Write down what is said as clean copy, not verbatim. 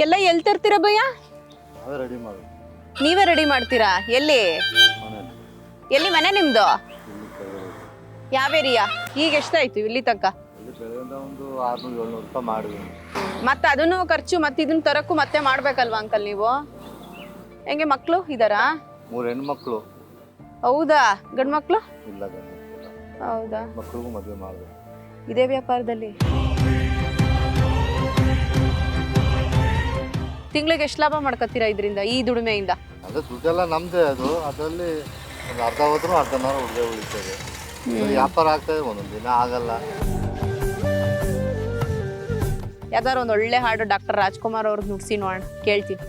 ಎಲ್ಲ ಎಲ್ಲಿ ತರ್ತೀರಾ ಭಯ್ಯ? ನಾವೇ ರೆಡಿ ಮಾಡಿ. ನೀವೇ ರೆಡಿ ಮಾಡ್ತೀರಾ? ಎಲ್ಲಿ ಮನೇಲಿ ಎಲ್ಲಿ ಮನೆ ನಿಮ್ದು? ಇಲ್ಲಿ ಕೆಳಗಡೆ ಯಾವ ಏರಿಯಾ? ಈಗ ಎಷ್ಟಾಯ್ತು ಇಲ್ಲಿ ತನಕ? ಇಲ್ಲಿ ಬೆಳಗಿಂದ ಒಂದು 600-700 ರೂಪಾಯಿ ಮಾಡಿದ್ವಿ. ಮತ್ತೆ ಅದನ್ನು ಖರ್ಚು ಮತ್ತೆ ಇದನ್ನ ತರಕ್ಕೂ ಮತ್ತೆ ಮಾಡ್ಬೇಕಲ್ವಾ ಅಂಕಲ್ ನೀವು? ಹೆಂಗೆ ಮಕ್ಕಳು ಇದಾರಾ? 3 ಹೆಣ್ಮಕ್ಳು. ಹೌದಾ? ಗಂಡು ಮಕ್ಕಳು ಇಲ್ಲ, ಗಂಡ ಹೌದಾ? ಮಕ್ಳಿಗೂ ಮದುವೆ ಮಾಡಿದೆ. ಇದೇ ವ್ಯಾಪಾರದಲ್ಲಿ ತಿಂಗಳಿಗೆ ಎಷ್ಟು ಲಾಭ ಮಾಡ್ಕೊತೀರಾ ಇದರಿಂದ, ಈ ದುಡಿಮೆಯಿಂದ? ಅದೇ ದುಡ್ಡೆಲ್ಲ ನಮ್ದೇ. ಅದರಲ್ಲಿ ಒಂದು ಅರ್ಧ ಹೋದ್ರೂ ಅರ್ಧನಾರು ಉಳಿದೇ ಉಳಿತದೆ. ವ್ಯಾಪಾರ ಆಗ್ತದೆ, ಒಂದೊಂದು ದಿನ ಆಗಲ್ಲ. ಯಾವ್ದಾರು ಒಂದು ಒಳ್ಳೆ ಹಾಡು ಡಾಕ್ಟರ್ ರಾಜ್ಕುಮಾರ್ ಅವ್ರದ್ದು ನುಡಿಸಿ ನೋಡೋಣ, ಕೇಳ್ತೀನಿ.